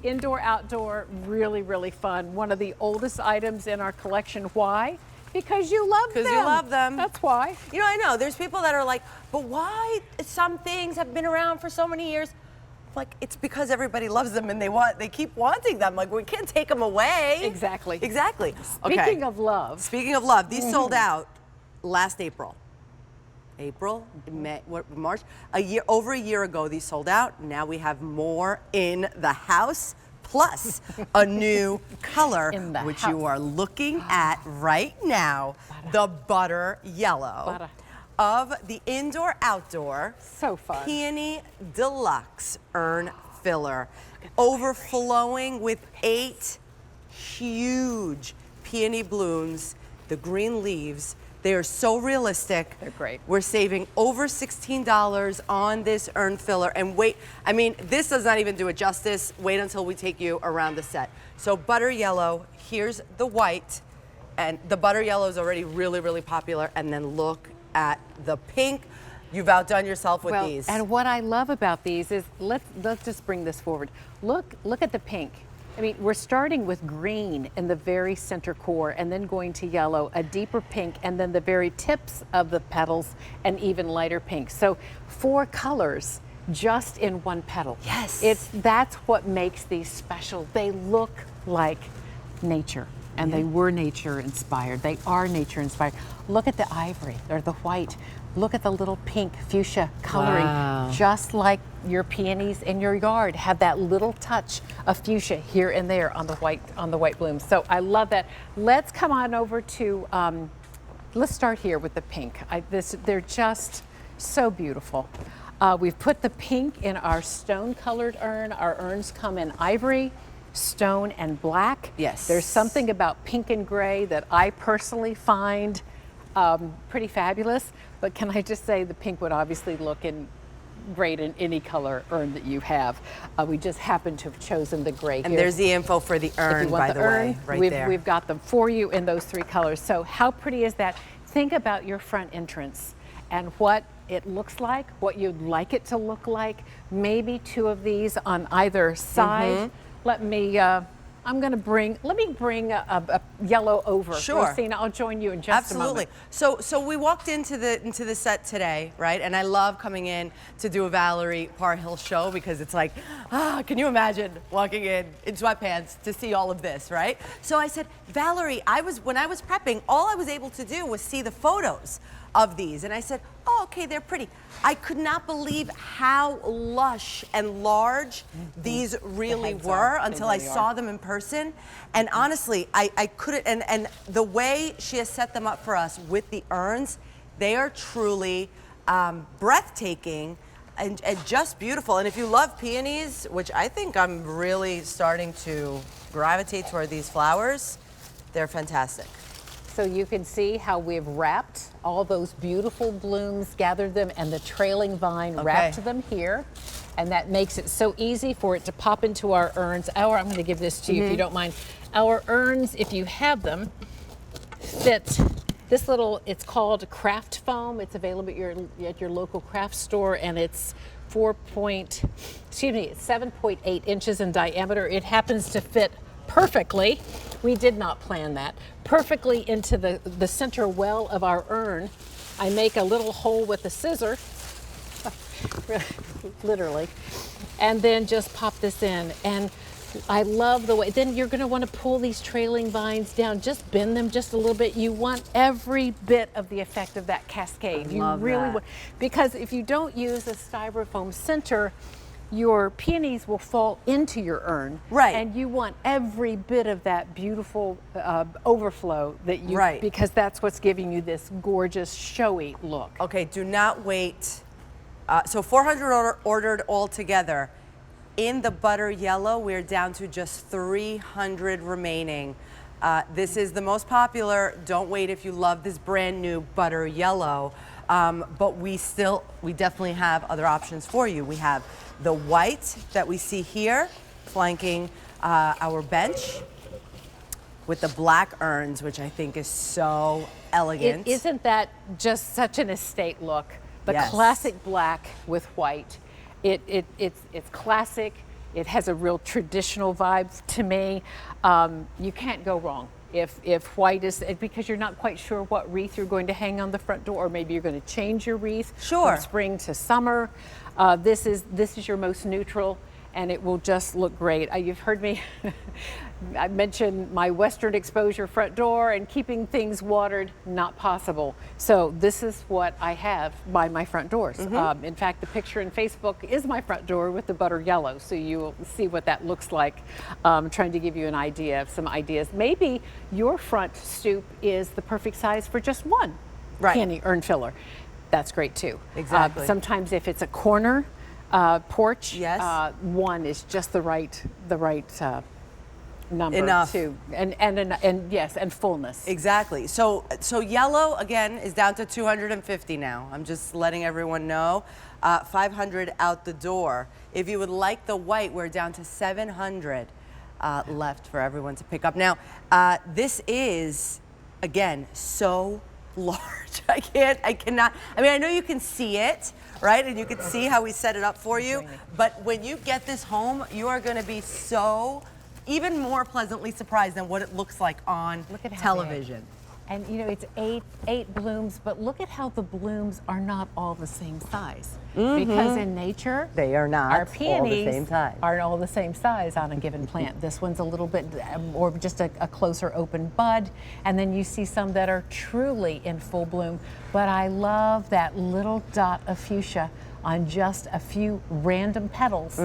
indoor, outdoor, really, really fun. One of the oldest items in our collection. Why? Because you love them. Because you love them. That's why. You know, I know, there's people that are like, but why some things have been around for so many years? Like, it's because everybody loves them and they keep wanting them. Like, we can't take them away. Exactly. Exactly. Speaking of love. Speaking of love, these sold out last April. May, March, over a year ago, these sold out. Now we have more in the house, plus a new color, which you are looking at right now, the butter yellow of the indoor outdoor Peony Deluxe Urn filler, overflowing with 8 huge peony blooms, the green leaves. They are so realistic. They're great. We're saving over $16 on this urn filler. And wait, I mean, this does not even do it justice. Wait until we take you around the set. So butter yellow, here's the white, and the butter yellow is already really, really popular. And then look at the pink. You've outdone yourself with these. And what I love about these is, let's just bring this forward. Look at the pink. I mean, we're starting with green in the very center core and then going to yellow, a deeper pink, and then the very tips of the petals, an even lighter pink. So 4 colors just in one petal. Yes. That's what makes these special. They look like nature. And they were nature inspired. They are nature inspired. Look at the ivory or the white. Look at the little pink fuchsia coloring. Wow. Just like your peonies in your yard have that little touch of fuchsia here and there on the white blooms. So I love that. Let's come on over to, let's start here with the pink. They're just so beautiful. We've put the pink in our stone colored urn. Our urns come in ivory, stone, and black. Yes. There's something about pink and gray that I personally find pretty fabulous. But can I just say the pink would obviously look great in any color urn that you have. We just happen to have chosen the gray. And there's the info for the urn, by the way, right there. We've got them for you in those 3 colors. So how pretty is that? Think about your front entrance and what it looks like, what you'd like it to look like. Maybe 2 of these on either side. Let me bring a yellow over. Sure. Rosina, I'll join you in just a moment. So we walked into the set today, right? And I love coming in to do a Valerie Parr Hill show because it's like, can you imagine walking in sweatpants to see all of this, right? So I said, Valerie, when I was prepping, all I was able to do was see the photos of these. And I said, oh, okay, they're pretty. I could not believe how lush and large these really were until I saw them in person. And honestly, I couldn't, and the way she has set them up for us with the urns, they are truly breathtaking and just beautiful. And if you love peonies, which I think I'm really starting to gravitate toward these flowers, they're fantastic. So you can see how we've wrapped all those beautiful blooms, gathered them, and the trailing vine wrapped them here. And that makes it so easy for it to pop into our urns. I'm going to give this to you if you don't mind. Our urns, if you have them, fit this little, it's called craft foam. It's available at your local craft store, and it's 7.8 inches in diameter. It happens to fit perfectly. We did not plan that. Perfectly into the center well of our urn. I make a little hole with a scissor, literally, and then just pop this in. And I love the way, then you're gonna wanna pull these trailing vines down, just bend them just a little bit. You want every bit of the effect of that cascade. You really want, because if you don't use a styrofoam center, your peonies will fall into your urn. Right. And you want every bit of that beautiful overflow that you, because that's what's giving you this gorgeous, showy look. Okay, do not wait. So 400 ordered all together. In the butter yellow, we're down to just 300 remaining. This is the most popular. Don't wait if you love this brand new butter yellow. But we definitely have other options for you. We have the white that we see here, flanking our bench, with the black urns, which I think is so elegant. Isn't that just such an estate look? The classic black with white. It's classic, It has a real traditional vibe to me. You can't go wrong. If white is, because you're not quite sure what wreath you're going to hang on the front door, or maybe you're going to change your wreath Sure. from spring to summer. This is your most neutral, and it will just look great. You've heard me, I mentioned my western exposure front door and keeping things watered, not possible. So this is what I have by my front doors. In fact, the picture in Facebook is my front door with the butter yellow, so you'll see what that looks like. Trying to give you an idea of some ideas. Maybe your front stoop is the perfect size for just one peony urn filler. That's great too. Exactly. Sometimes if it's a corner porch, yes. One is just the right number. Enough. Too, and yes, and fullness. Exactly. So yellow again is down to 250 now. I'm just letting everyone know. 500 out the door. If you would like the white, we're down to 700 left for everyone to pick up. Now, this is again so large. I cannot. I mean, I know you can see it, right? And you can see how we set it up for you. But when you get this home, you are going to be so even more pleasantly surprised than what it looks like on television. And you know, it's eight blooms, but look at how the blooms are not all the same size. Because in nature, they are not our peonies all the same size. Aren't all the same size on a given plant. This one's a little bit more just a closer open bud, and then you see some that are truly in full bloom. But I love that little dot of fuchsia on just a few random petals,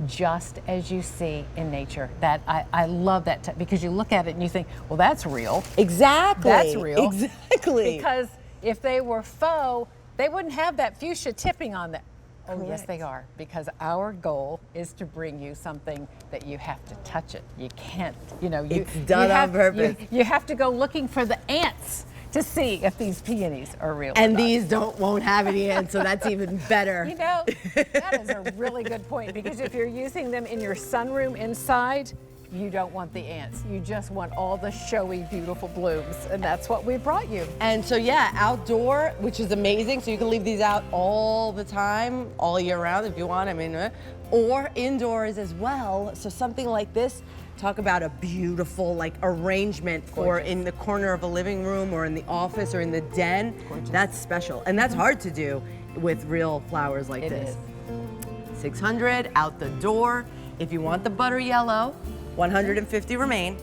just as you see in nature. That I love that because you look at it and you think, well, that's real. Exactly. That's real. Exactly. Because if they were faux, they wouldn't have that fuchsia tipping on that. Oh, Correct. yes, they are. Because our goal is to bring you something that you have to touch it. You can't, you know, It's done on purpose. You have to go looking for the ants to see if these peonies are real. And or not. these won't have any ants, so that's even better. You know, that is a really good point, because if you're using them in your sunroom inside, you don't want the ants. You just want all the showy, beautiful blooms, and that's what we brought you. And so yeah, outdoor, which is amazing, so you can leave these out all the time, all year round if you want, I mean, or indoors as well. So something like this, talk about a beautiful like arrangement for in the corner of a living room or in the office or in the den. Gorgeous. That's special, and that's hard to do with real flowers like this. 600 out the door. If you want the butter yellow, 150 remain.